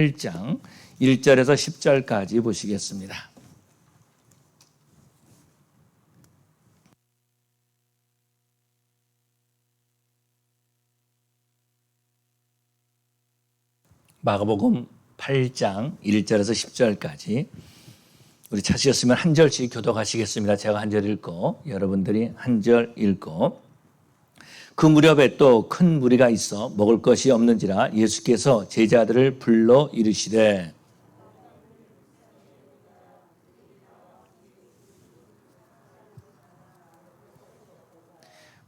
1장 1절에서 10절까지 보시겠습니다. 마가복음 8장 1절에서 10절까지 우리 찾으셨으면 한 절씩 교독하시겠습니다. 제가 한 절 읽고 여러분들이 한 절 읽고 그 무렵에 또 큰 무리가 있어 먹을 것이 없는지라 예수께서 제자들을 불러 이르시되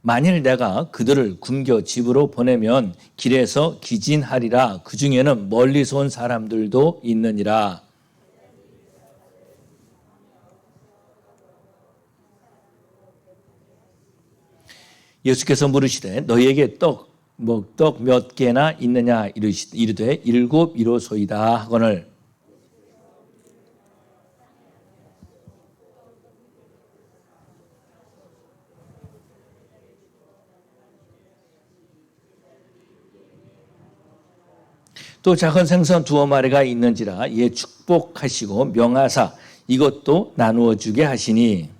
만일 내가 그들을 굶겨 집으로 보내면 길에서 기진하리라. 그 중에는 멀리서 온 사람들도 있느니라. 예수께서 물으시되 너희에게 떡 몇 개나 있느냐 이르되 7 이로소이다 하거늘 또 작은 생선 2마리가 있는지라 이에 축복하시고 명하사 이것도 나누어 주게 하시니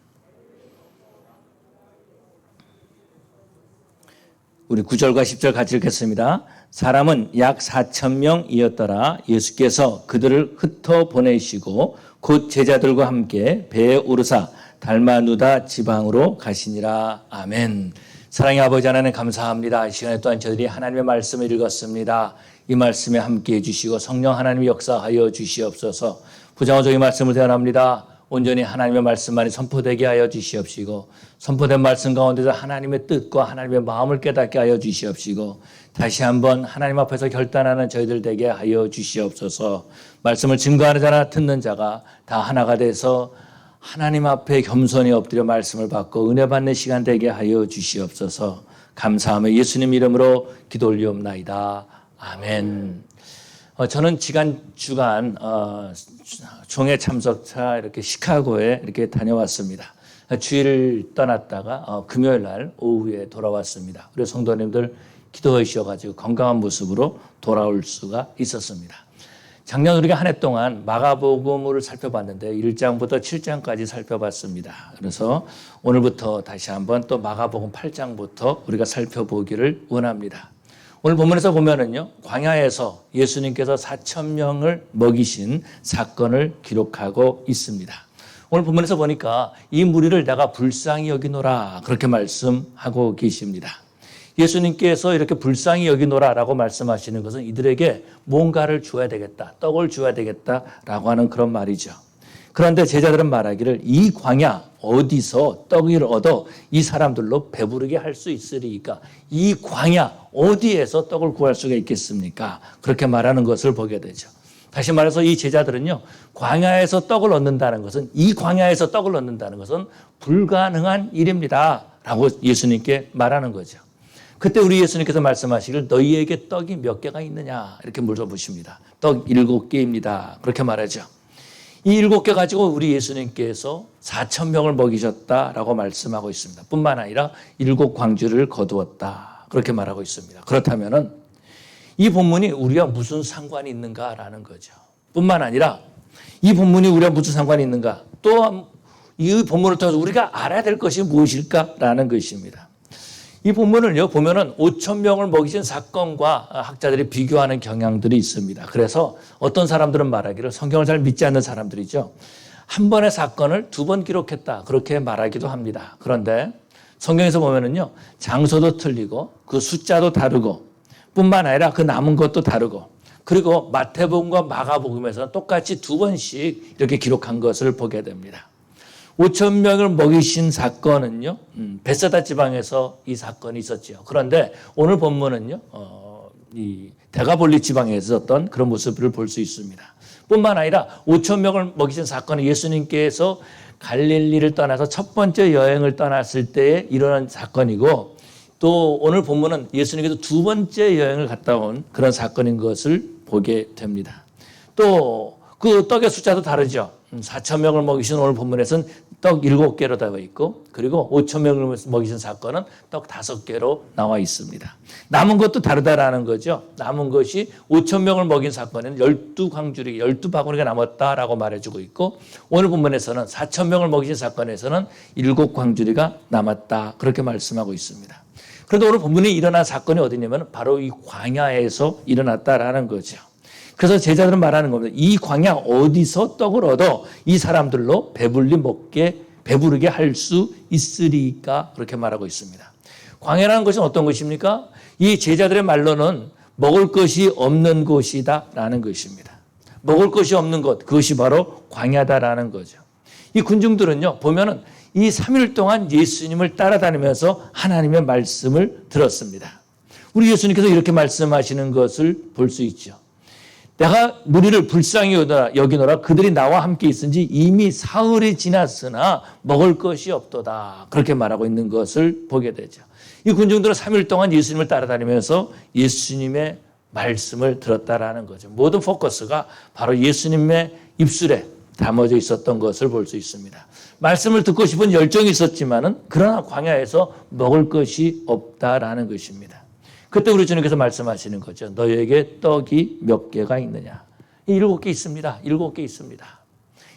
우리 9절과 10절 같이 읽겠습니다. 사람은 약 4,000명이었더라. 예수께서 그들을 흩어 보내시고 곧 제자들과 함께 배에 오르사 달마누다 지방으로 가시니라. 아멘. 사랑의 아버지 하나님 감사합니다. 이 시간에 또한 저희들이 하나님의 말씀을 읽었습니다. 이 말씀에 함께해 주시고 성령 하나님의 역사하여 주시옵소서. 부정어적인 말씀을 대언합니다. 온전히 하나님의 말씀만이 선포되게 하여 주시옵시고 선포된 말씀 가운데서 하나님의 뜻과 하나님의 마음을 깨닫게 하여 주시옵시고 다시 한번 하나님 앞에서 결단하는 저희들 되게 하여 주시옵소서. 말씀을 증거하는 자나 듣는 자가 다 하나가 돼서 하나님 앞에 겸손히 엎드려 말씀을 받고 은혜 받는 시간 되게 하여 주시옵소서. 감사하며 예수님 이름으로 기도 올리옵나이다. 아멘. 저는 지난 주간 총회 참석차 이렇게 시카고에 이렇게 다녀왔습니다. 주일을 떠났다가 금요일 날 오후에 돌아왔습니다. 우리 성도님들 기도해 주셔가지고 건강한 모습으로 돌아올 수가 있었습니다. 작년 우리가 한 해 동안 마가복음을 살펴봤는데 1장부터 7장까지 살펴봤습니다. 그래서 오늘부터 다시 한번 또 마가복음 8장부터 우리가 살펴보기를 원합니다. 오늘 본문에서 보면은요, 광야에서 예수님께서 4,000명을 먹이신 사건을 기록하고 있습니다. 오늘 본문에서 보니까 이 무리를 내가 불쌍히 여기노라 그렇게 말씀하고 계십니다. 예수님께서 이렇게 불쌍히 여기노라라고 말씀하시는 것은 이들에게 뭔가를 줘야 되겠다, 떡을 줘야 되겠다라고 하는 그런 말이죠. 그런데 제자들은 말하기를 이 광야 어디서 떡을 얻어 이 사람들로 배부르게 할 수 있으리까? 이 광야 어디에서 떡을 구할 수가 있겠습니까? 그렇게 말하는 것을 보게 되죠. 다시 말해서 이 제자들은요, 광야에서 떡을 얻는다는 것은 이 광야에서 떡을 얻는다는 것은 불가능한 일입니다 라고 예수님께 말하는 거죠. 그때 우리 예수님께서 말씀하시길 너희에게 떡이 몇 개가 있느냐 이렇게 물어보십니다. 떡 7개입니다. 그렇게 말하죠. 이 7개 가지고 우리 예수님께서 4,000명을 먹이셨다라고 말씀하고 있습니다. 뿐만 아니라 7 광주를 거두었다. 그렇게 말하고 있습니다. 그렇다면은 이 본문이 우리와 무슨 상관이 있는가라는 거죠. 뿐만 아니라 이 본문이 우리와 무슨 상관이 있는가? 또 이 본문을 통해서 우리가 알아야 될 것이 무엇일까라는 것입니다. 이 본문을요, 보면은 5,000명을 먹이신 사건과 학자들이 비교하는 경향들이 있습니다. 그래서 어떤 사람들은 말하기를 성경을 잘 믿지 않는 사람들이죠. 한 번의 사건을 2번 기록했다. 그렇게 말하기도 합니다. 그런데 성경에서 보면은요, 장소도 틀리고 그 숫자도 다르고 뿐만 아니라 그 남은 것도 다르고 그리고 마태복음과 마가복음에서는 똑같이 2번씩 이렇게 기록한 것을 보게 됩니다. 5,000명을 먹이신 사건은요, 벳사다 지방에서 이 사건이 있었죠. 그런데 오늘 본문은요, 이 데가볼리 지방에 있었던 그런 모습을 볼 수 있습니다. 뿐만 아니라 5,000명을 먹이신 사건은 예수님께서 갈릴리를 떠나서 첫 번째 여행을 떠났을 때에 일어난 사건이고 또 오늘 본문은 예수님께서 2번째 여행을 갔다 온 그런 사건인 것을 보게 됩니다. 또 그 떡의 숫자도 다르죠. 4천 명을 먹이신 오늘 본문에서는 떡 7개로 되어 있고 그리고 5천 명을 먹이신 사건은 떡 5개로 나와 있습니다. 남은 것도 다르다라는 거죠. 남은 것이 5천 명을 먹인 사건에는 12광주리, 12바구니가 남았다라고 말해주고 있고 오늘 본문에서는 4천 명을 먹이신 사건에서는 7광주리가 남았다. 그렇게 말씀하고 있습니다. 그런데 오늘 본문에 일어난 사건이 어디냐면 바로 이 광야에서 일어났다라는 거죠. 그래서 제자들은 말하는 겁니다. 이 광야 어디서 떡을 얻어 이 사람들로 배부르게 할 수 있으리까 그렇게 말하고 있습니다. 광야라는 것은 어떤 것입니까? 이 제자들의 말로는 먹을 것이 없는 곳이다라는 것입니다. 먹을 것이 없는 것, 그것이 바로 광야다라는 거죠. 이 군중들은요, 보면은 이 3일 동안 예수님을 따라다니면서 하나님의 말씀을 들었습니다. 우리 예수님께서 이렇게 말씀하시는 것을 볼 수 있죠. 내가 무리를 불쌍히 여기노라 그들이 나와 함께 있은지 이미 사흘이 지났으나 먹을 것이 없도다. 그렇게 말하고 있는 것을 보게 되죠. 이 군중들은 3일 동안 예수님을 따라다니면서 예수님의 말씀을 들었다라는 거죠. 모든 포커스가 바로 예수님의 입술에 담아져 있었던 것을 볼 수 있습니다. 말씀을 듣고 싶은 열정이 있었지만은 그러나 광야에서 먹을 것이 없다라는 것입니다. 그때 우리 주님께서 말씀하시는 거죠. 너희에게 떡이 몇 개가 있느냐? 7개 있습니다. 7개 있습니다.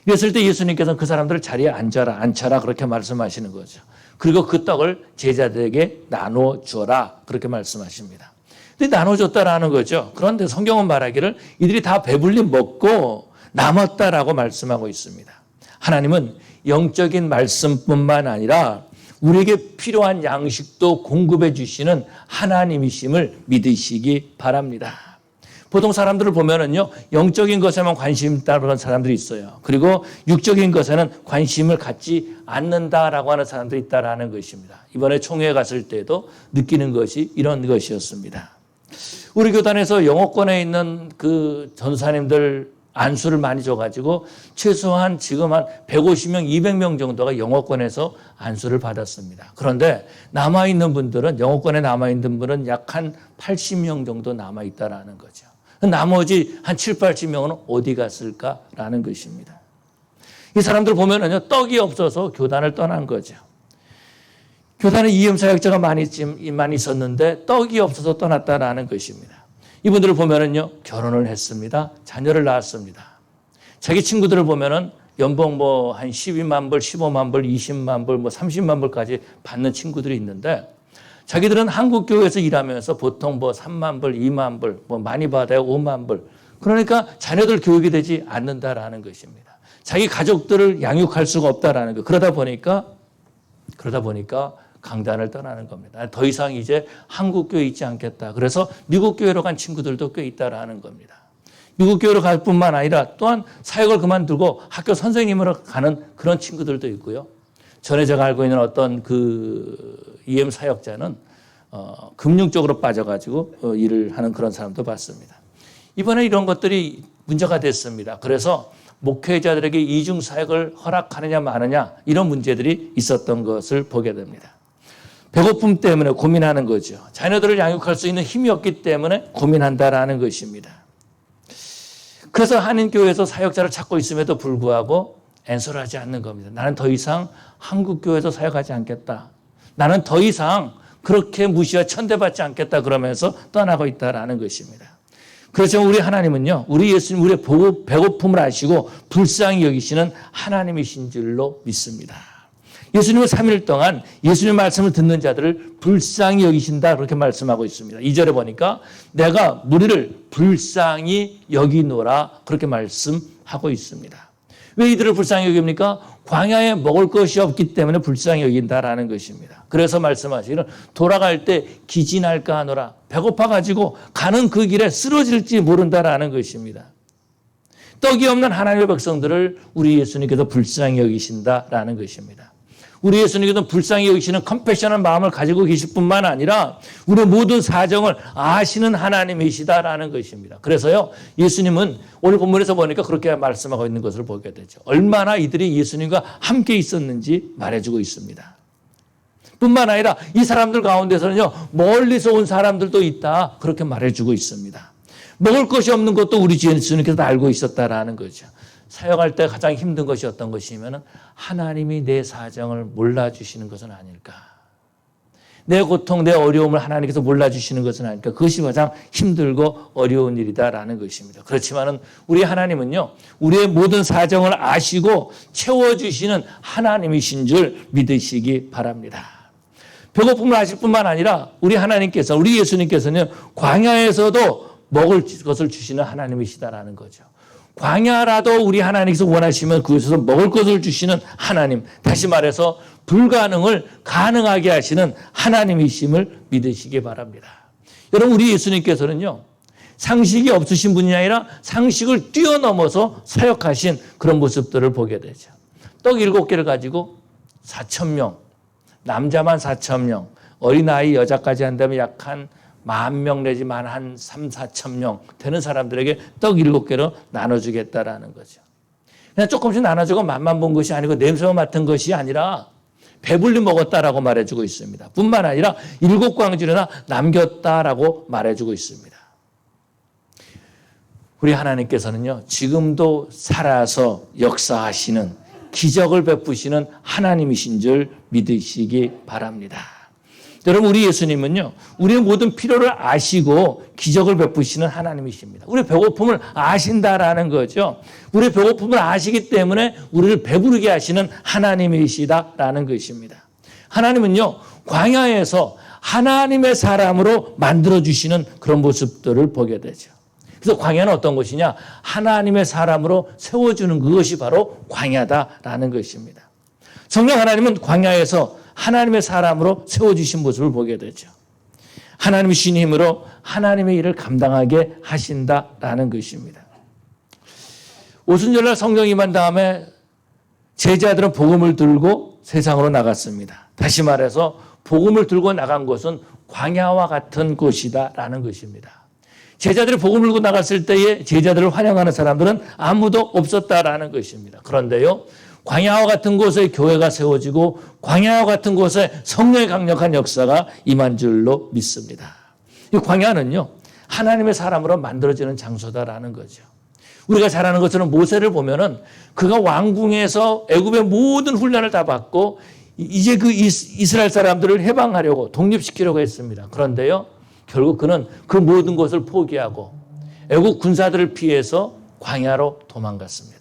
이랬을 때 예수님께서는 그 사람들을 자리에 앉혀라 그렇게 말씀하시는 거죠. 그리고 그 떡을 제자들에게 나눠줘라 그렇게 말씀하십니다. 근데 나눠줬다라는 거죠. 그런데 성경은 말하기를 이들이 다 배불리 먹고 남았다라고 말씀하고 있습니다. 하나님은 영적인 말씀뿐만 아니라 우리에게 필요한 양식도 공급해 주시는 하나님이심을 믿으시기 바랍니다. 보통 사람들을 보면은요, 영적인 것에만 관심 있다는 사람들이 있어요. 그리고 육적인 것에는 관심을 갖지 않는다라고 하는 사람들이 있다라는 것입니다. 이번에 총회에 갔을 때도 느끼는 것이 이런 것이었습니다. 우리 교단에서 영어권에 있는 그 전사님들 안수를 많이 줘가지고 최소한 지금 한 150명, 200명 정도가 영어권에서 안수를 받았습니다. 그런데 남아있는 분들은, 영어권에 남아있는 분은 약 한 80명 정도 남아있다라는 거죠. 나머지 한 7, 80명은 어디 갔을까라는 것입니다. 이 사람들 보면은요, 떡이 없어서 교단을 떠난 거죠. 교단에 이음사역자가 많이 있었는데 떡이 없어서 떠났다라는 것입니다. 이분들을 보면은요, 결혼을 했습니다. 자녀를 낳았습니다. 자기 친구들을 보면은 연봉 한 12만 불, 15만 불, 20만 불, 30만 불까지 받는 친구들이 있는데 자기들은 한국 교회에서 일하면서 보통 3만 불, 2만 불, 많이 받아야 5만 불. 그러니까 자녀들 교육이 되지 않는다라는 것입니다. 자기 가족들을 양육할 수가 없다라는 거. 그러다 보니까 강단을 떠나는 겁니다. 더 이상 이제 한국 교회에 있지 않겠다. 그래서 미국 교회로 간 친구들도 꽤 있다라는 겁니다. 미국 교회로 갈 뿐만 아니라 또한 사역을 그만두고 학교 선생님으로 가는 그런 친구들도 있고요. 전에 제가 알고 있는 어떤 그 EM 사역자는 금융 쪽으로 빠져가지고 일을 하는 그런 사람도 봤습니다. 이번에 이런 것들이 문제가 됐습니다. 그래서 목회자들에게 이중 사역을 허락하느냐 마느냐 이런 문제들이 있었던 것을 보게 됩니다. 배고픔 때문에 고민하는 거죠. 자녀들을 양육할 수 있는 힘이 없기 때문에 고민한다라는 것입니다. 그래서 한인교회에서 사역자를 찾고 있음에도 불구하고 앤서를 하지 않는 겁니다. 나는 더 이상 한국교회에서 사역하지 않겠다. 나는 더 이상 그렇게 무시와 천대받지 않겠다 그러면서 떠나고 있다라는 것입니다. 그렇죠. 우리 하나님은요, 우리 예수님, 우리의 배고픔을 아시고 불쌍히 여기시는 하나님이신 줄로 믿습니다. 예수님은 3일 동안 예수님의 말씀을 듣는 자들을 불쌍히 여기신다 그렇게 말씀하고 있습니다. 2절에 보니까 내가 무리를 불쌍히 여기노라 그렇게 말씀하고 있습니다. 왜 이들을 불쌍히 여깁니까? 광야에 먹을 것이 없기 때문에 불쌍히 여긴다라는 것입니다. 그래서 말씀하시기를 돌아갈 때 기진할까 하노라. 배고파가지고 가는 그 길에 쓰러질지 모른다라는 것입니다. 떡이 없는 하나님의 백성들을 우리 예수님께서 불쌍히 여기신다라는 것입니다. 우리 예수님께서는 불쌍히 여기시는 컴패션한 마음을 가지고 계실 뿐만 아니라 우리의 모든 사정을 아시는 하나님이시다라는 것입니다. 그래서요, 예수님은 오늘 본문에서 보니까 그렇게 말씀하고 있는 것을 보게 되죠. 얼마나 이들이 예수님과 함께 있었는지 말해주고 있습니다. 뿐만 아니라 이 사람들 가운데서는요, 멀리서 온 사람들도 있다 그렇게 말해주고 있습니다. 먹을 것이 없는 것도 우리 예수님께서 알고 있었다라는 거죠. 사역할 때 가장 힘든 것이 어떤 것이냐면 하나님이 내 사정을 몰라주시는 것은 아닐까. 내 고통, 내 어려움을 하나님께서 몰라주시는 것은 아닐까. 그것이 가장 힘들고 어려운 일이다라는 것입니다. 그렇지만은 우리 하나님은요, 우리의 모든 사정을 아시고 채워주시는 하나님이신 줄 믿으시기 바랍니다. 배고픔을 아실 뿐만 아니라 우리 하나님께서, 우리 예수님께서는 광야에서도 먹을 것을 주시는 하나님이시다라는 거죠. 광야라도 우리 하나님께서 원하시면 그곳에서 먹을 것을 주시는 하나님. 다시 말해서 불가능을 가능하게 하시는 하나님이심을 믿으시기 바랍니다. 여러분, 우리 예수님께서는요, 상식이 없으신 분이 아니라 상식을 뛰어넘어서 사역하신 그런 모습들을 보게 되죠. 떡 7개를 가지고 4,000명, 남자만 4,000명, 어린아이 여자까지 한다면 약 한 10,000명 내지만 한 3, 4,000명 되는 사람들에게 떡 7개로 나눠주겠다라는 거죠. 그냥 조금씩 나눠주고 맛만 본 것이 아니고 냄새만 맡은 것이 아니라 배불리 먹었다라고 말해주고 있습니다. 뿐만 아니라 7광주나 남겼다라고 말해주고 있습니다. 우리 하나님께서는요, 지금도 살아서 역사하시는 기적을 베푸시는 하나님이신 줄 믿으시기 바랍니다. 여러분, 우리 예수님은요, 우리의 모든 필요를 아시고 기적을 베푸시는 하나님이십니다. 우리의 배고픔을 아신다라는 거죠. 우리의 배고픔을 아시기 때문에 우리를 배부르게 하시는 하나님이시다라는 것입니다. 하나님은요, 광야에서 하나님의 사람으로 만들어주시는 그런 모습들을 보게 되죠. 그래서 광야는 어떤 것이냐? 하나님의 사람으로 세워주는 그것이 바로 광야다라는 것입니다. 성령 하나님은 광야에서 하나님의 사람으로 세워주신 모습을 보게 되죠. 하나님의 신 힘으로 하나님의 일을 감당하게 하신다라는 것입니다. 오순절날 성령 임한 다음에 제자들은 복음을 들고 세상으로 나갔습니다. 다시 말해서 복음을 들고 나간 곳은 광야와 같은 곳이다라는 것입니다. 제자들이 복음을 들고 나갔을 때에 제자들을 환영하는 사람들은 아무도 없었다라는 것입니다. 그런데요, 광야와 같은 곳에 교회가 세워지고 광야와 같은 곳에 성령의 강력한 역사가 임한 줄로 믿습니다. 이 광야는요, 하나님의 사람으로 만들어지는 장소다라는 거죠. 우리가 잘 아는 것처럼 모세를 보면은 그가 왕궁에서 애굽의 모든 훈련을 다 받고 이제 그 이스라엘 사람들을 해방하려고 독립시키려고 했습니다. 그런데요, 결국 그는 그 모든 것을 포기하고 애국 군사들을 피해서 광야로 도망갔습니다.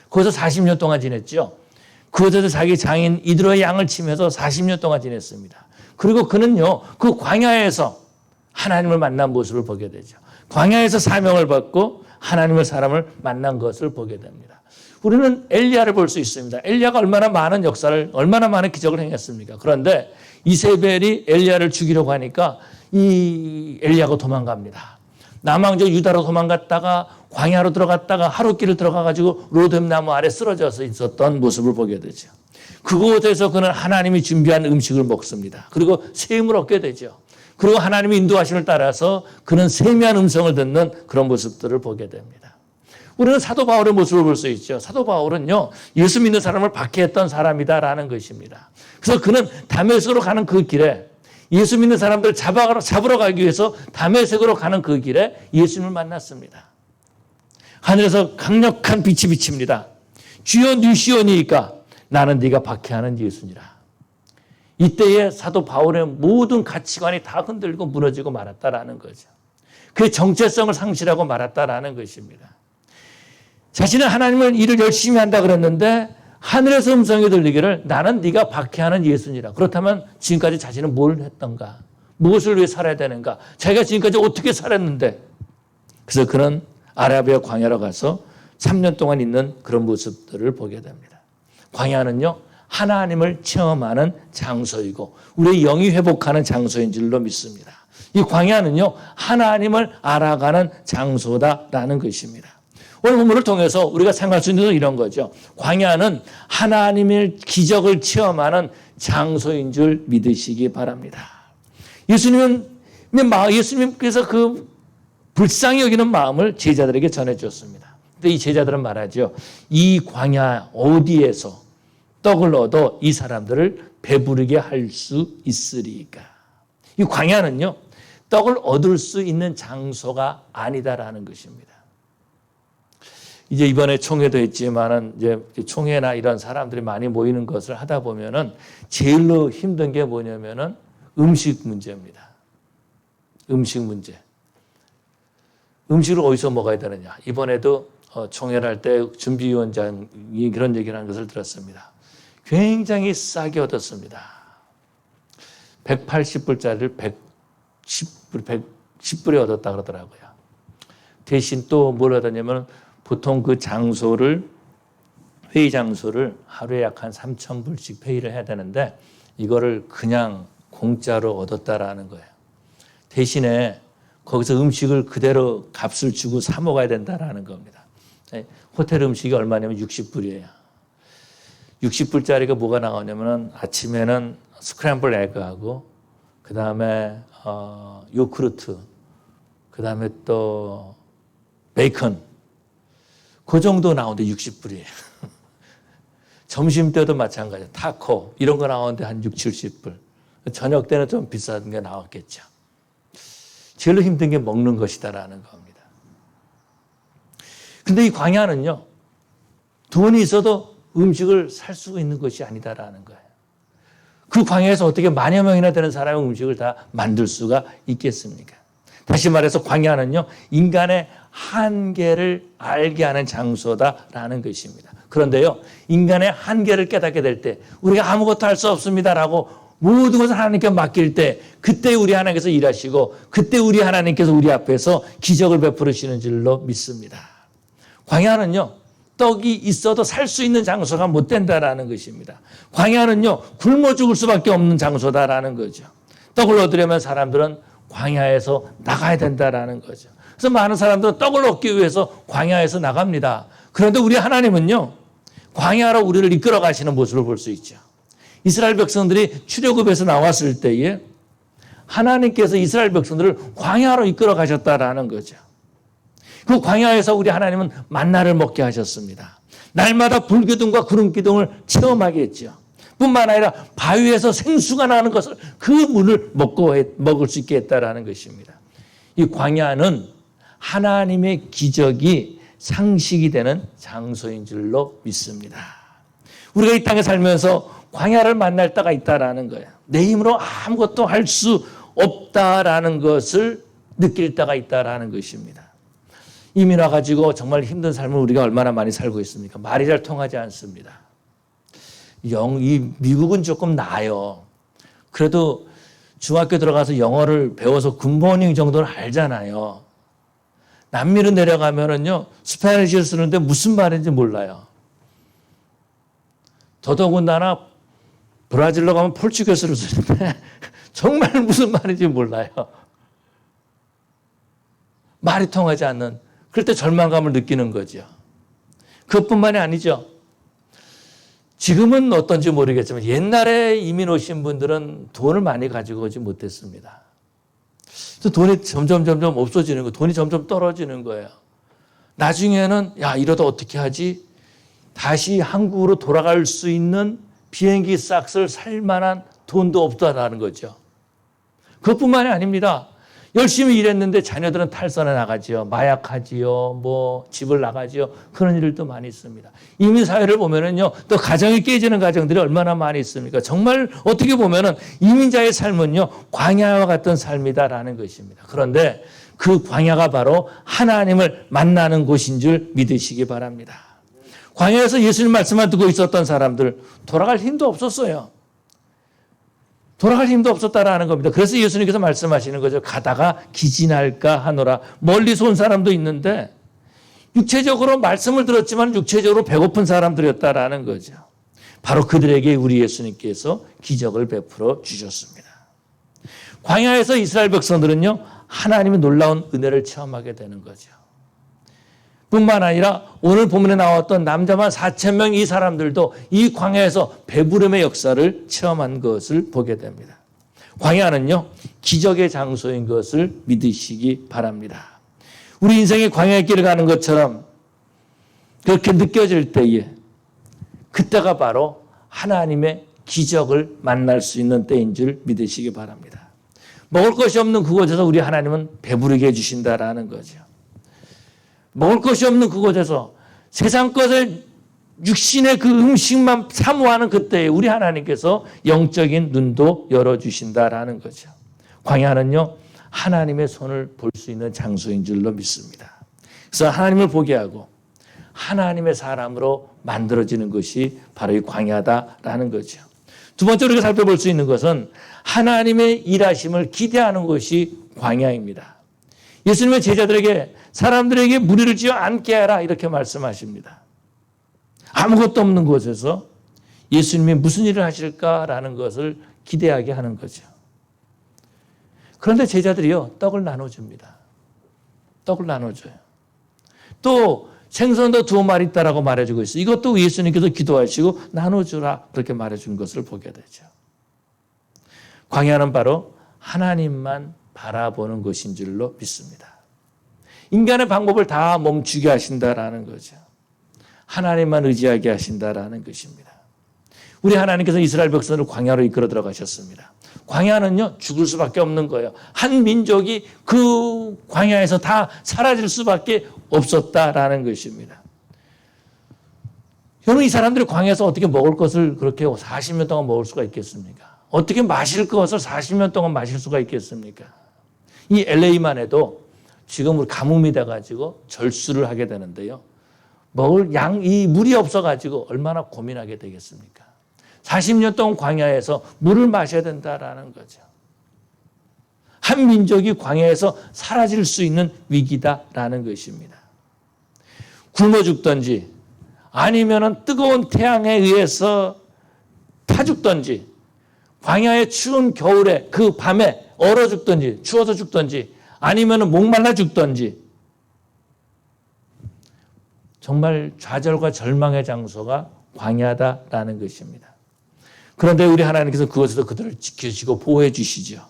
거기서 40년 동안 지냈죠. 그곳에서 자기 장인 이드로의 양을 치면서 40년 동안 지냈습니다. 그리고 그는요, 그 광야에서 하나님을 만난 모습을 보게 되죠. 광야에서 사명을 받고 하나님의 사람을 만난 것을 보게 됩니다. 우리는 엘리야를 볼 수 있습니다. 엘리야가 얼마나 많은 역사를, 얼마나 많은 기적을 행했습니까? 그런데 이세벨이 엘리야를 죽이려고 하니까 이 엘리야가 도망갑니다. 남왕족 유다로 도망갔다가 광야로 들어갔다가 하룻길을 들어가가지고 로뎀나무 아래 쓰러져서 있었던 모습을 보게 되죠. 그곳에서 그는 하나님이 준비한 음식을 먹습니다. 그리고 새 힘을 얻게 되죠. 그리고 하나님의 인도하심을 따라서 그는 세미한 음성을 듣는 그런 모습들을 보게 됩니다. 우리는 사도 바울의 모습을 볼 수 있죠. 사도 바울은요, 예수 믿는 사람을 박해했던 사람이다라는 것입니다. 그래서 그는 다메섹으로 가는 그 길에 예수 믿는 사람들을 잡으러 가기 위해서 다메섹으로 가는 그 길에 예수님을 만났습니다. 하늘에서 강력한 빛이 비칩니다. 주여 누시오니까 나는 네가 박해하는 예수니라. 이때에 사도 바울의 모든 가치관이 다 흔들리고 무너지고 말았다라는 거죠. 그의 정체성을 상실하고 말았다라는 것입니다. 자신은 하나님을 일을 열심히 한다 그랬는데 하늘에서 음성이 들리기를 나는 네가 박해하는 예수니라. 그렇다면 지금까지 자신은 뭘 했던가? 무엇을 위해 살아야 되는가? 자기가 지금까지 어떻게 살았는데? 그래서 그는 아라비아 광야로 가서 3년 동안 있는 그런 모습들을 보게 됩니다. 광야는요, 하나님을 체험하는 장소이고 우리의 영이 회복하는 장소인 줄로 믿습니다. 이 광야는요, 하나님을 알아가는 장소다라는 것입니다. 오늘 본문을 통해서 우리가 생각할 수 있는 건 이런 거죠. 광야는 하나님의 기적을 체험하는 장소인 줄 믿으시기 바랍니다. 예수님께서 그 불쌍히 여기는 마음을 제자들에게 전해주었습니다. 근데 이 제자들은 말하죠. 이 광야 어디에서 떡을 얻어 이 사람들을 배부르게 할 수 있으리까. 이 광야는요, 떡을 얻을 수 있는 장소가 아니다라는 것입니다. 이제 이번에 총회도 했지만은 이제 총회나 이런 사람들이 많이 모이는 것을 하다 보면은 제일로 힘든 게 뭐냐면은 음식 문제입니다. 음식 문제. 음식을 어디서 먹어야 되느냐. 이번에도 총회를 할 때 준비위원장이 그런 얘기를 하는 것을 들었습니다. 굉장히 싸게 얻었습니다. 180불짜리를 110불에 얻었다 그러더라고요. 대신 또 뭘 얻었냐면 보통 그 장소를, 회의 장소를 하루에 약 한 3,000불씩 회의를 해야 되는데 이거를 그냥 공짜로 얻었다라는 거예요. 대신에 거기서 음식을 그대로 값을 주고 사 먹어야 된다라는 겁니다. 호텔 음식이 얼마냐면 60불이에요. 60불짜리가 뭐가 나오냐면 아침에는 스크램블 에그하고 그 다음에 요크루트, 그 다음에 또 베이컨, 그 정도 나오는데 60불이에요. 점심 때도 마찬가지예요. 타코 이런 거 나오는데 한 6, 70불. 저녁 때는 좀 비싼 게 나왔겠죠. 제일 힘든 게 먹는 것이다라는 겁니다. 근데 이 광야는요, 돈이 있어도 음식을 살 수 있는 것이 아니다라는 거예요. 그 광야에서 어떻게 만여 명이나 되는 사람의 음식을 다 만들 수가 있겠습니까? 다시 말해서 광야는요, 인간의 한계를 알게 하는 장소다라는 것입니다. 그런데요, 인간의 한계를 깨닫게 될 때 우리가 아무것도 할 수 없습니다라고 모든 것을 하나님께 맡길 때 그때 우리 하나님께서 일하시고 그때 우리 하나님께서 우리 앞에서 기적을 베푸시는 줄로 믿습니다. 광야는요, 떡이 있어도 살 수 있는 장소가 못 된다라는 것입니다. 광야는요, 굶어 죽을 수밖에 없는 장소다라는 거죠. 떡을 얻으려면 사람들은 광야에서 나가야 된다라는 거죠. 그래서 많은 사람들은 떡을 얻기 위해서 광야에서 나갑니다. 그런데 우리 하나님은요, 광야로 우리를 이끌어 가시는 모습을 볼 수 있죠. 이스라엘 백성들이 출애굽에서 나왔을 때에 하나님께서 이스라엘 백성들을 광야로 이끌어 가셨다라는 거죠. 그 광야에서 우리 하나님은 만나를 먹게 하셨습니다. 날마다 불기둥과 구름기둥을 체험하게 했죠. 뿐만 아니라 바위에서 생수가 나는 것을 그 물을 먹을 수 있게 했다라는 것입니다. 이 광야는 하나님의 기적이 상식이 되는 장소인 줄로 믿습니다. 우리가 이 땅에 살면서 광야를 만날 때가 있다라는 거예요. 내 힘으로 아무것도 할 수 없다라는 것을 느낄 때가 있다라는 것입니다. 이민 와가지고 정말 힘든 삶을 우리가 얼마나 많이 살고 있습니까? 말이 잘 통하지 않습니다. 미국은 조금 나아요. 그래도 중학교 들어가서 영어를 배워서 굿모닝 정도는 알잖아요. 남미로 내려가면은요, 스페니쉬를 쓰는데 무슨 말인지 몰라요. 더더군다나 브라질로 가면 포르투게스를 쓰는데 정말 무슨 말인지 몰라요. 말이 통하지 않는, 그럴 때 절망감을 느끼는 거죠. 그것뿐만이 아니죠. 지금은 어떤지 모르겠지만 옛날에 이민 오신 분들은 돈을 많이 가지고 오지 못했습니다. 돈이 점점 없어지는 거예요. 돈이 점점 떨어지는 거예요. 나중에는 야, 이러다 어떻게 하지? 다시 한국으로 돌아갈 수 있는 비행기 싹을 살 만한 돈도 없다라는 거죠. 그것뿐만이 아닙니다. 열심히 일했는데 자녀들은 탈선에 나가지요. 마약하지요. 집을 나가지요. 그런 일들도 많이 있습니다. 이민 사회를 보면은요, 또 가정이 깨지는 가정들이 얼마나 많이 있습니까? 정말 어떻게 보면은 이민자의 삶은요, 광야와 같은 삶이다라는 것입니다. 그런데 그 광야가 바로 하나님을 만나는 곳인 줄 믿으시기 바랍니다. 광야에서 예수님 말씀만 듣고 있었던 사람들 돌아갈 힘도 없었어요. 돌아갈 힘도 없었다라는 겁니다. 그래서 예수님께서 말씀하시는 거죠. 가다가 기진할까 하노라. 멀리서 온 사람도 있는데 육체적으로 말씀을 들었지만 육체적으로 배고픈 사람들이었다라는 거죠. 바로 그들에게 우리 예수님께서 기적을 베풀어 주셨습니다. 광야에서 이스라엘 백성들은요, 하나님의 놀라운 은혜를 체험하게 되는 거죠. 뿐만 아니라 오늘 본문에 나왔던 남자만 4,000명 이 사람들도 이 광야에서 배부름의 역사를 체험한 것을 보게 됩니다. 광야는요, 기적의 장소인 것을 믿으시기 바랍니다. 우리 인생의 광야의 길을 가는 것처럼 그렇게 느껴질 때에 그때가 바로 하나님의 기적을 만날 수 있는 때인 줄 믿으시기 바랍니다. 먹을 것이 없는 그곳에서 우리 하나님은 배부르게 해주신다라는 거죠. 먹을 것이 없는 그곳에서 세상 것을 육신의 그 음식만 사모하는 그때에 우리 하나님께서 영적인 눈도 열어주신다라는 거죠. 광야는요, 하나님의 손을 볼 수 있는 장소인 줄로 믿습니다. 그래서 하나님을 보게 하고 하나님의 사람으로 만들어지는 것이 바로 이 광야다라는 거죠. 두 번째로 우리가 살펴볼 수 있는 것은 하나님의 일하심을 기대하는 것이 광야입니다. 예수님의 제자들에게 사람들에게 무리를 지어 앉게 하라 이렇게 말씀하십니다. 아무것도 없는 곳에서 예수님이 무슨 일을 하실까라는 것을 기대하게 하는 거죠. 그런데 제자들이요, 떡을 나눠줍니다. 떡을 나눠줘요. 또 생선도 2마리 있다라고 말해주고 있어요. 이것도 예수님께서 기도하시고 나눠주라 그렇게 말해준 것을 보게 되죠. 광야는 바로 하나님만 바라보는 것인 줄로 믿습니다. 인간의 방법을 다 멈추게 하신다라는 거죠. 하나님만 의지하게 하신다라는 것입니다. 우리 하나님께서 이스라엘 백성을 광야로 이끌어 들어가셨습니다. 광야는요, 죽을 수밖에 없는 거예요. 한 민족이 그 광야에서 다 사라질 수밖에 없었다라는 것입니다. 여러분, 이 사람들이 광야에서 어떻게 먹을 것을 그렇게 40년 동안 먹을 수가 있겠습니까? 어떻게 마실 것을 40년 동안 마실 수가 있겠습니까? 이 LA만 해도 지금 우리 가뭄이 돼가지고 절수를 하게 되는데요. 먹을 이 물이 없어가지고 얼마나 고민하게 되겠습니까? 40년 동안 광야에서 물을 마셔야 된다라는 거죠. 한 민족이 광야에서 사라질 수 있는 위기다라는 것입니다. 굶어 죽든지 아니면은 뜨거운 태양에 의해서 타 죽든지 광야의 추운 겨울에 그 밤에 얼어 죽든지 추워서 죽든지 아니면은 목말라 죽든지 정말 좌절과 절망의 장소가 광야다라는 것입니다. 그런데 우리 하나님께서 그것에서 그들을 지켜주시고 보호해 주시죠.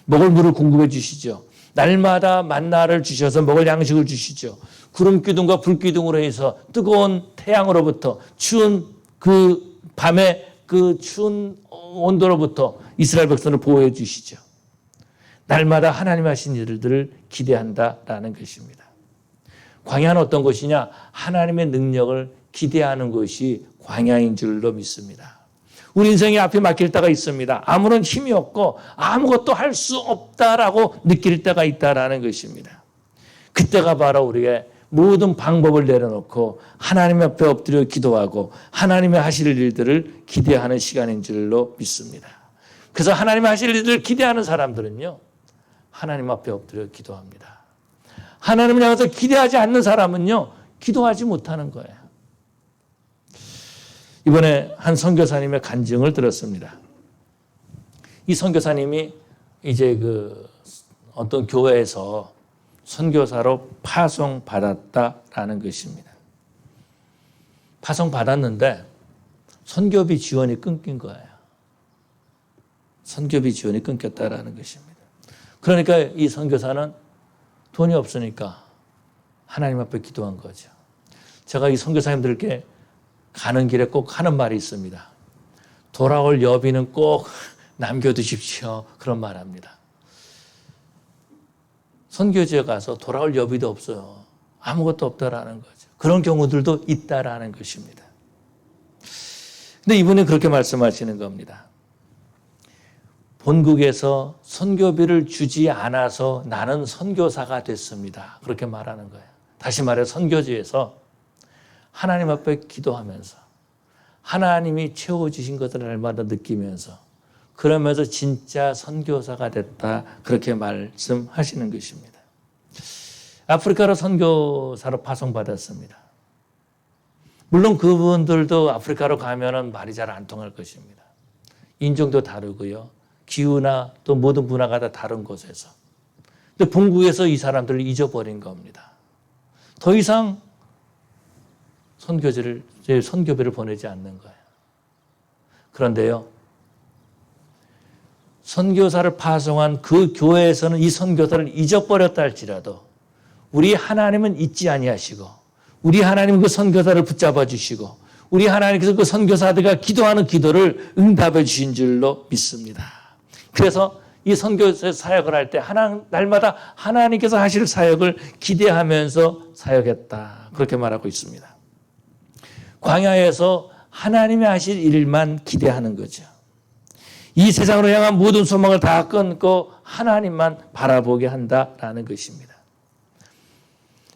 먹을 물을 공급해 주시죠. 날마다 만나를 주셔서 먹을 양식을 주시죠. 구름 기둥과 불 기둥으로 해서 뜨거운 태양으로부터 추운 그 밤의 그 추운 온도로부터 이스라엘 백성을 보호해 주시죠. 날마다 하나님 하신 일들을 기대한다라는 것입니다. 광야는 어떤 것이냐? 하나님의 능력을 기대하는 것이 광야인 줄로 믿습니다. 우리 인생에 앞에 막힐 때가 있습니다. 아무런 힘이 없고 아무것도 할 수 없다라고 느낄 때가 있다라는 것입니다. 그때가 바로 우리의 모든 방법을 내려놓고 하나님 앞에 엎드려 기도하고 하나님의 하실 일들을 기대하는 시간인 줄로 믿습니다. 그래서 하나님의 하실 일들을 기대하는 사람들은요, 하나님 앞에 엎드려 기도합니다. 하나님을 향해서 기대하지 않는 사람은요, 기도하지 못하는 거예요. 이번에 한 선교사님의 간증을 들었습니다. 이 선교사님이 이제 그 어떤 교회에서 선교사로 파송받았다라는 것입니다. 파송받았는데 선교비 지원이 끊긴 거예요. 선교비 지원이 끊겼다라는 것입니다. 그러니까 이 선교사는 돈이 없으니까 하나님 앞에 기도한 거죠. 제가 이 선교사님들께 가는 길에 꼭 하는 말이 있습니다. 돌아올 여비는 꼭 남겨두십시오. 그런 말 합니다. 선교지에 가서 돌아올 여비도 없어요. 아무것도 없다라는 거죠. 그런 경우들도 있다라는 것입니다. 근데 이분은 그렇게 말씀하시는 겁니다. 본국에서 선교비를 주지 않아서 나는 선교사가 됐습니다. 그렇게 말하는 거예요. 다시 말해 선교지에서 하나님 앞에 기도하면서 하나님이 채워주신 것을 날마다 느끼면서 그러면서 진짜 선교사가 됐다. 그렇게 말씀하시는 것입니다. 아프리카로 선교사로 파송받았습니다. 물론 그분들도 아프리카로 가면은 말이 잘 안 통할 것입니다. 인종도 다르고요. 기후나 또 모든 문화가 다 다른 곳에서. 근데 본국에서 이 사람들을 잊어버린 겁니다. 더 이상 선교비를 보내지 않는 거예요. 그런데요, 선교사를 파송한 그 교회에서는 이 선교사를 잊어버렸다 할지라도 우리 하나님은 잊지 아니하시고 우리 하나님은 그 선교사를 붙잡아 주시고 우리 하나님께서 그 선교사들과 기도하는 기도를 응답해 주신 줄로 믿습니다. 그래서 이 선교사 사역을 할 때 날마다 하나님께서 하실 사역을 기대하면서 사역했다. 그렇게 말하고 있습니다. 광야에서 하나님이 하실 일만 기대하는 거죠. 이 세상으로 향한 모든 소망을 다 끊고 하나님만 바라보게 한다라는 것입니다.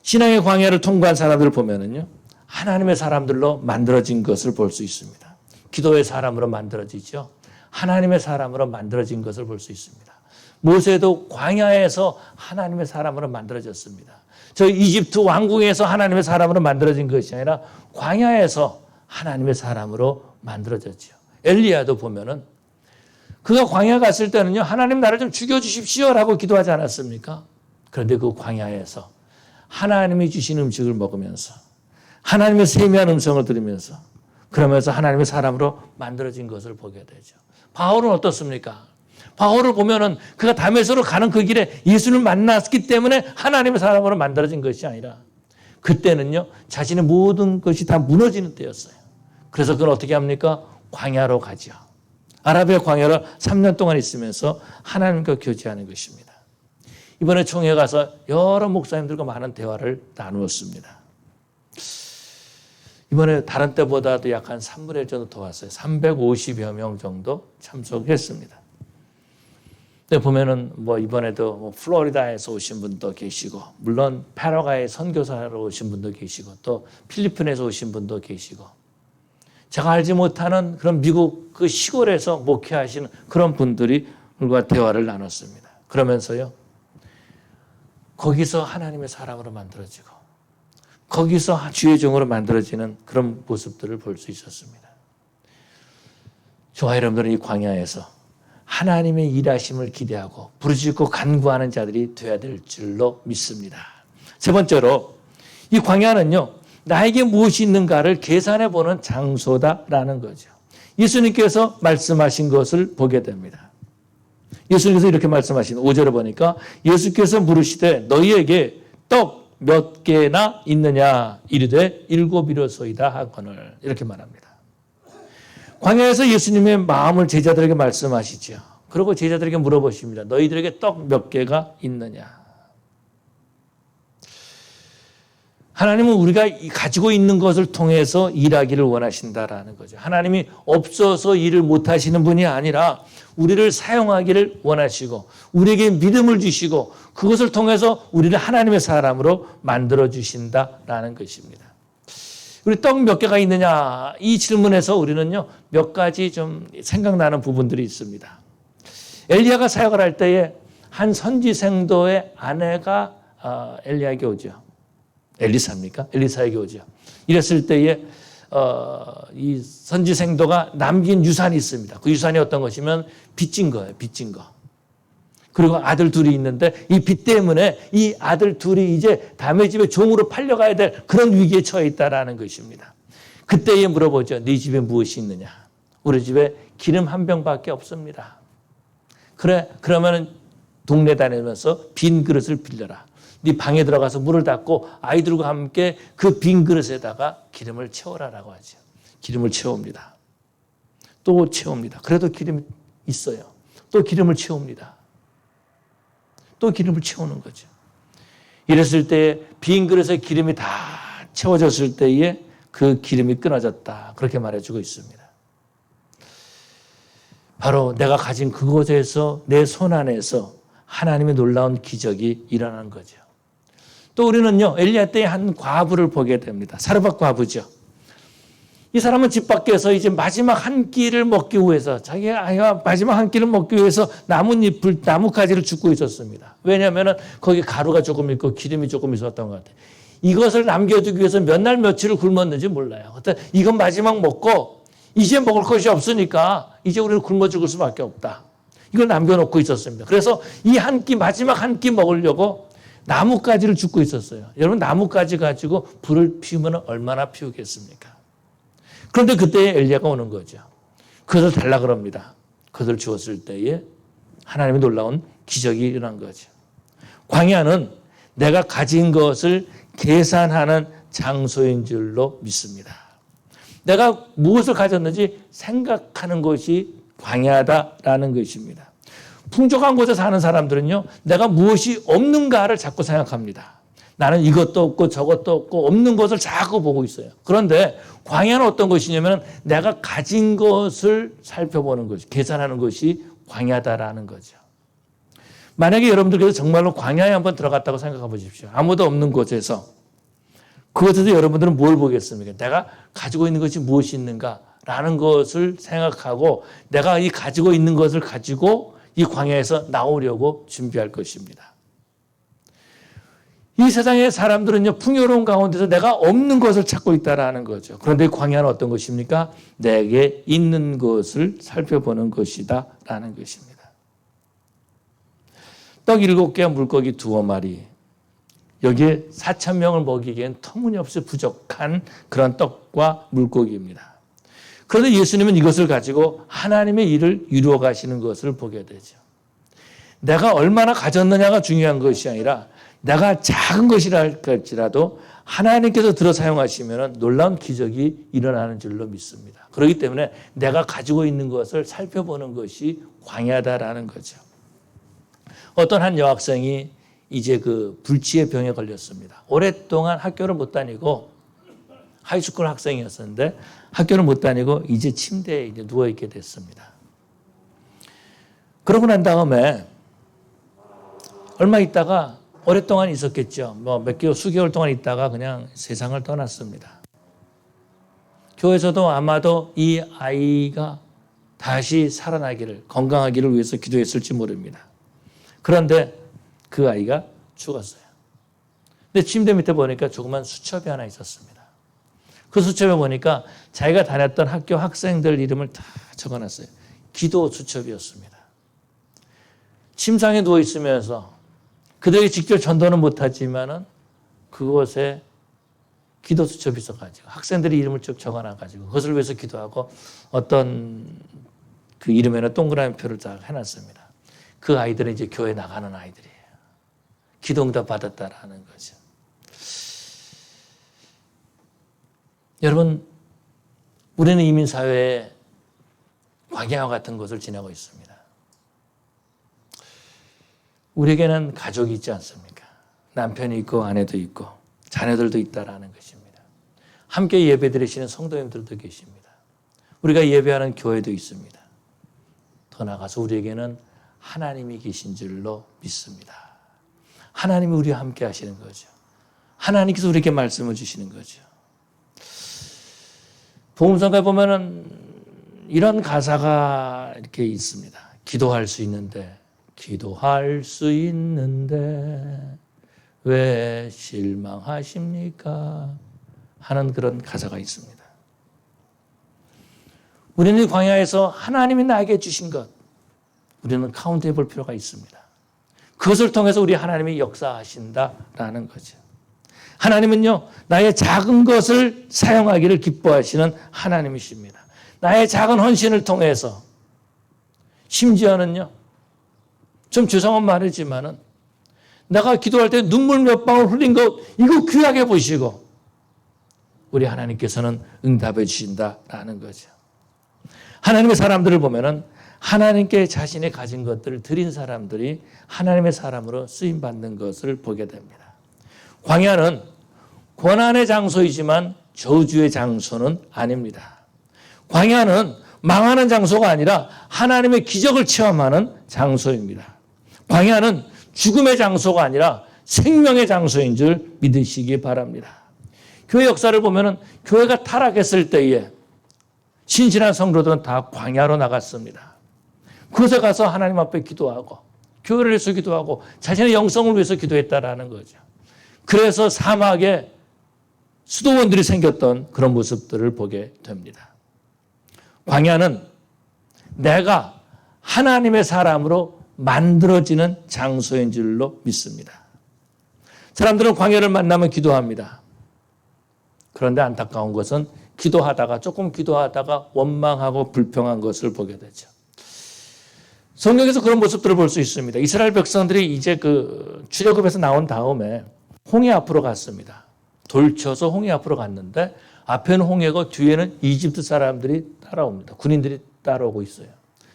신앙의 광야를 통과한 사람들을 보면은요, 하나님의 사람들로 만들어진 것을 볼 수 있습니다. 기도의 사람으로 만들어지죠. 하나님의 사람으로 만들어진 것을 볼 수 있습니다. 모세도 광야에서 하나님의 사람으로 만들어졌습니다. 저 이집트 왕궁에서 하나님의 사람으로 만들어진 것이 아니라 광야에서 하나님의 사람으로 만들어졌죠. 엘리야도 보면은 그가 광야 갔을 때는요, 하나님 나를 좀 죽여주십시오라고 기도하지 않았습니까? 그런데 그 광야에서 하나님이 주신 음식을 먹으면서 하나님의 세미한 음성을 들으면서 그러면서 하나님의 사람으로 만들어진 것을 보게 되죠. 바울은 어떻습니까? 바울을 보면은 그가 다메섹으로 가는 그 길에 예수를 만났기 때문에 하나님의 사람으로 만들어진 것이 아니라 그때는요, 자신의 모든 것이 다 무너지는 때였어요. 그래서 그건 어떻게 합니까? 광야로 가죠. 아라비아 광야를 3년 동안 있으면서 하나님과 교제하는 것입니다. 이번에 총회 가서 여러 목사님들과 많은 대화를 나누었습니다. 이번에 다른 때보다도 약 한 3분의 1 정도 더 왔어요. 350여 명 정도 참석했습니다. 근데 보면은 이번에도 플로리다에서 오신 분도 계시고, 물론 파라과이 선교사로 오신 분도 계시고, 또 필리핀에서 오신 분도 계시고, 제가 알지 못하는 그런 미국 그 시골에서 목회하시는 그런 분들과 대화를 나눴습니다. 그러면서요, 거기서 하나님의 사람으로 만들어지고 거기서 주의 종으로 만들어지는 그런 모습들을 볼 수 있었습니다. 저와 여러분들은 이 광야에서 하나님의 일하심을 기대하고 부르짖고 간구하는 자들이 되어야 될 줄로 믿습니다. 세 번째로 이 광야는요, 나에게 무엇이 있는가를 계산해 보는 장소다라는 거죠. 예수님께서 말씀하신 것을 보게 됩니다. 예수님께서 이렇게 말씀하신 5절에 보니까 예수께서 물으시되 너희에게 떡 몇 개나 있느냐 이르되 7이로소이다 하거늘 이렇게 말합니다. 광야에서 예수님의 마음을 제자들에게 말씀하시죠. 그리고 제자들에게 물어보십니다. 너희들에게 떡 몇 개가 있느냐. 하나님은 우리가 가지고 있는 것을 통해서 일하기를 원하신다라는 거죠. 하나님이 없어서 일을 못하시는 분이 아니라 우리를 사용하기를 원하시고 우리에게 믿음을 주시고 그것을 통해서 우리를 하나님의 사람으로 만들어주신다라는 것입니다. 우리 떡 몇 개가 있느냐 이 질문에서 우리는요 몇 가지 좀 생각나는 부분들이 있습니다. 엘리야가 사역을 할 때에 한 선지생도의 아내가 엘리야에게 오죠. 엘리사입니까? 엘리사에게 오죠. 이랬을 때에 이 선지생도가 남긴 유산이 있습니다. 그 유산이 어떤 것이면 빚진 거예요. 빚진 거. 그리고 아들 둘이 있는데 이 빚 때문에 이 아들 둘이 이제 남의 집에 종으로 팔려가야 될 그런 위기에 처해 있다라는 것입니다. 그때에 물어보죠. 네 집에 무엇이 있느냐? 우리 집에 기름 한 병밖에 없습니다. 그래, 그러면 동네 다니면서 빈 그릇을 빌려라. 네 방에 들어가서 물을 닦고 아이들과 함께 그 빈 그릇에다가 기름을 채워라라고 하죠. 기름을 채웁니다. 또 채웁니다. 그래도 기름이 있어요. 또 기름을 채웁니다. 또 기름을 채우는 거죠. 이랬을 때에 빈 그릇에 기름이 다 채워졌을 때에 그 기름이 끊어졌다. 그렇게 말해주고 있습니다. 바로 내가 가진 그곳에서 내 손 안에서 하나님의 놀라운 기적이 일어나는 거죠. 또 우리는요, 엘리야 때의 한 과부를 보게 됩니다. 사르밧 과부죠. 이 사람은 집 밖에서 이제 마지막 한 끼를 먹기 위해서 자기 아이와 마지막 한 끼를 먹기 위해서 나뭇잎을, 나뭇가지를 줍고 있었습니다. 왜냐하면 거기 가루가 조금 있고 기름이 조금 있었던 것 같아요. 이것을 남겨두기 위해서 몇 날 며칠을 굶었는지 몰라요. 이건 마지막 먹고 이제 먹을 것이 없으니까 이제 우리는 굶어 죽을 수밖에 없다. 이걸 남겨놓고 있었습니다. 그래서 이 한 끼, 마지막 한 끼 먹으려고 나뭇가지를 줍고 있었어요. 여러분 나뭇가지 가지고 불을 피우면 얼마나 피우겠습니까? 그런데 그때 엘리야가 오는 거죠. 그것을 달라 그럽니다. 그것을 주었을 때에 하나님의 놀라운 기적이 일어난 거죠. 광야는 내가 가진 것을 계산하는 장소인 줄로 믿습니다. 내가 무엇을 가졌는지 생각하는 것이 광야다라는 것입니다. 풍족한 곳에 사는 사람들은요, 내가 무엇이 없는가를 자꾸 생각합니다. 나는 이것도 없고 저것도 없고 없는 것을 자꾸 보고 있어요. 그런데 광야는 어떤 것이냐면 내가 가진 것을 살펴보는 것이, 계산하는 것이 광야다라는 거죠. 만약에 여러분들께서 정말로 광야에 한번 들어갔다고 생각해 보십시오. 아무도 없는 곳에서. 그곳에서 여러분들은 뭘 보겠습니까? 내가 가지고 있는 것이 무엇이 있는가라는 것을 생각하고 내가 이 가지고 있는 것을 가지고 이 광야에서 나오려고 준비할 것입니다. 이 세상의 사람들은요, 풍요로운 가운데서 내가 없는 것을 찾고 있다라는 거죠. 그런데 광야는 어떤 것입니까? 내게 있는 것을 살펴보는 것이다라는 것입니다. 떡 7개와 물고기 2마리. 여기에 4,000명을 먹이기엔 터무니없이 부족한 그런 떡과 물고기입니다. 그런데 예수님은 이것을 가지고 하나님의 일을 이루어 가시는 것을 보게 되죠. 내가 얼마나 가졌느냐가 중요한 것이 아니라 내가 작은 것이랄지라도 하나님께서 들어 사용하시면 놀라운 기적이 일어나는 줄로 믿습니다. 그렇기 때문에 내가 가지고 있는 것을 살펴보는 것이 광야다라는 거죠. 어떤 한 여학생이 이제 그 불치의 병에 걸렸습니다. 오랫동안 학교를 못 다니고 하이스쿨 학생이었었는데 학교를 못 다니고 이제 침대에 이제 누워 있게 됐습니다. 그러고 난 다음에 얼마 있다가 오랫동안 있었겠죠. 뭐 몇 개월, 수개월 동안 있다가 그냥 세상을 떠났습니다. 교회에서도 아마도 이 아이가 다시 살아나기를, 건강하기를 위해서 기도했을지 모릅니다. 그런데 그 아이가 죽었어요. 근데 침대 밑에 보니까 조그만 수첩이 하나 있었습니다. 그 수첩에 보니까 자기가 다녔던 학교 학생들 이름을 다 적어놨어요. 기도 수첩이었습니다. 침상에 누워 있으면서 그들에게 직접 전도는 못하지만은 그곳에 기도 수첩이 있어가지고 학생들의 이름을 쭉 적어놔가지고 그것을 위해서 기도하고 어떤 그 이름에는 동그라미 표를 다 해놨습니다. 그 아이들은 이제 교회 나가는 아이들이에요. 기도응답 받았다라는 거죠. 여러분, 우리는 이민사회에 광야와 같은 것을 지나고 있습니다. 우리에게는 가족이 있지 않습니까? 남편이 있고 아내도 있고 자녀들도 있다라는 것입니다. 함께 예배 드리시는 성도님들도 계십니다. 우리가 예배하는 교회도 있습니다. 더 나아가서 우리에게는 하나님이 계신 줄로 믿습니다. 하나님이 우리와 함께 하시는 거죠. 하나님께서 우리에게 말씀을 주시는 거죠. 복음성가에 보면은 이런 가사가 이렇게 있습니다. 기도할 수 있는데 왜 실망하십니까? 하는 그런 가사가 있습니다. 우리는 광야에서 하나님이 나에게 주신 것, 우리는 카운트해 볼 필요가 있습니다. 그것을 통해서 우리 하나님이 역사하신다라는 거죠. 하나님은요, 나의 작은 것을 사용하기를 기뻐하시는 하나님이십니다. 나의 작은 헌신을 통해서 심지어는요, 좀 죄송한 말이지만은 내가 기도할 때 눈물 몇 방울 흘린 것 이거 귀하게 보시고 우리 하나님께서는 응답해 주신다라는 거죠. 하나님의 사람들을 보면은 하나님께 자신이 가진 것들을 드린 사람들이 하나님의 사람으로 쓰임 받는 것을 보게 됩니다. 광야는 고난의 장소이지만 저주의 장소는 아닙니다. 광야는 망하는 장소가 아니라 하나님의 기적을 체험하는 장소입니다. 광야는 죽음의 장소가 아니라 생명의 장소인 줄 믿으시기 바랍니다. 교회 역사를 보면은 교회가 타락했을 때에 신실한 성도들은 다 광야로 나갔습니다. 그곳에 가서 하나님 앞에 기도하고 교회를 위해서 기도하고 자신의 영성을 위해서 기도했다라는 거죠. 그래서 사막에 수도원들이 생겼던 그런 모습들을 보게 됩니다. 광야는 내가 하나님의 사람으로 만들어지는 장소인 줄로 믿습니다. 사람들은 광야를 만나면 기도합니다. 그런데 안타까운 것은 조금 기도하다가 원망하고 불평한 것을 보게 되죠. 성경에서 그런 모습들을 볼 수 있습니다. 이스라엘 백성들이 이제 그 출애굽에서 나온 다음에 홍해 앞으로 갔습니다. 돌쳐서 홍해 앞으로 갔는데 앞에는 홍해고 뒤에는 이집트 사람들이 따라옵니다. 군인들이 따라오고 있어요.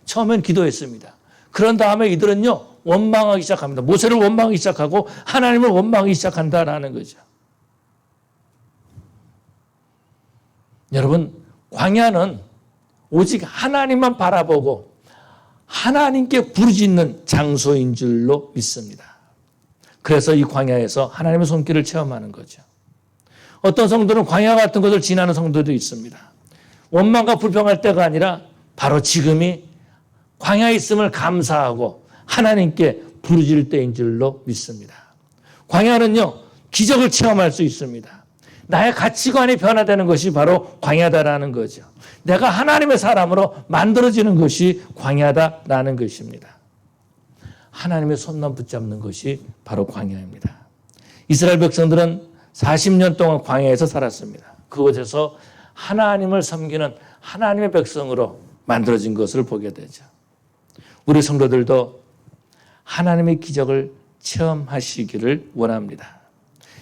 처음엔 기도했습니다. 그런 다음에 이들은요, 원망하기 시작합니다. 모세를 원망하기 시작하고 하나님을 원망하기 시작한다라는 거죠. 여러분, 광야는 오직 하나님만 바라보고 하나님께 부르짖는 장소인 줄로 믿습니다. 그래서 이 광야에서 하나님의 손길을 체험하는 거죠. 어떤 성도는 광야 같은 것을 지나는 성도도 있습니다. 원망과 불평할 때가 아니라 바로 지금이 광야에 있음을 감사하고 하나님께 부르짖을 때인 줄로 믿습니다. 광야는요, 기적을 체험할 수 있습니다. 나의 가치관이 변화되는 것이 바로 광야다라는 거죠. 내가 하나님의 사람으로 만들어지는 것이 광야다라는 것입니다. 하나님의 손만 붙잡는 것이 바로 광야입니다. 이스라엘 백성들은 40년 동안 광야에서 살았습니다. 그곳에서 하나님을 섬기는 하나님의 백성으로 만들어진 것을 보게 되죠. 우리 성도들도 하나님의 기적을 체험하시기를 원합니다.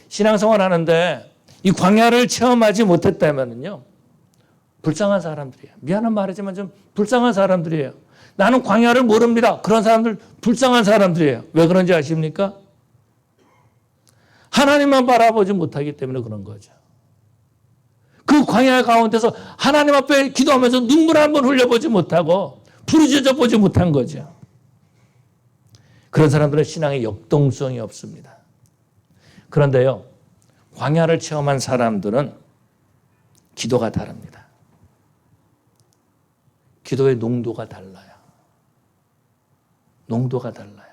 신앙생활 하는데 이 광야를 체험하지 못했다면요, 불쌍한 사람들이에요. 미안한 말이지만 좀 불쌍한 사람들이에요. 나는 광야를 모릅니다. 그런 사람들 불쌍한 사람들이에요. 왜 그런지 아십니까? 하나님만 바라보지 못하기 때문에 그런 거죠. 그 광야 가운데서 하나님 앞에 기도하면서 눈물 한번 흘려보지 못하고 부르짖어 보지 못한 거죠. 그런 사람들은 신앙의 역동성이 없습니다. 그런데요, 광야를 체험한 사람들은 기도가 다릅니다. 기도의 농도가 달라요. 농도가 달라요.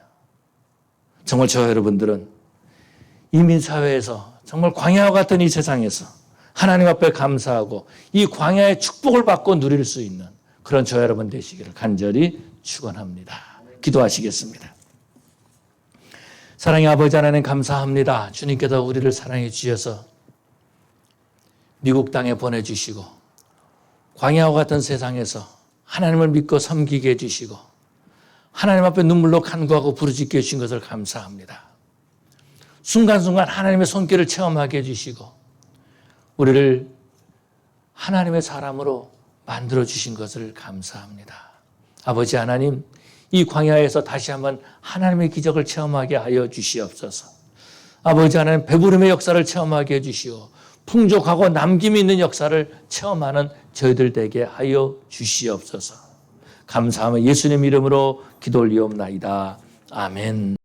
정말 저와 여러분들은 이민사회에서 정말 광야와 같은 이 세상에서 하나님 앞에 감사하고 이 광야의 축복을 받고 누릴 수 있는 그런 저와 여러분 되시기를 간절히 축원합니다. 기도하시겠습니다. 사랑의 아버지 하나님 감사합니다. 주님께서 우리를 사랑해 주셔서 미국 땅에 보내주시고 광야와 같은 세상에서 하나님을 믿고 섬기게 해주시고 하나님 앞에 눈물로 간구하고 부르짖게 해주신 것을 감사합니다. 순간순간 하나님의 손길을 체험하게 해주시고 우리를 하나님의 사람으로 만들어주신 것을 감사합니다. 아버지 하나님, 이 광야에서 다시 한번 하나님의 기적을 체험하게 하여 주시옵소서. 아버지 하나님, 배부름의 역사를 체험하게 해주시오. 풍족하고 남김이 있는 역사를 체험하는 저희들 되게 하여 주시옵소서. 감사하며 예수님 이름으로 기도 올리옵나이다. 아멘.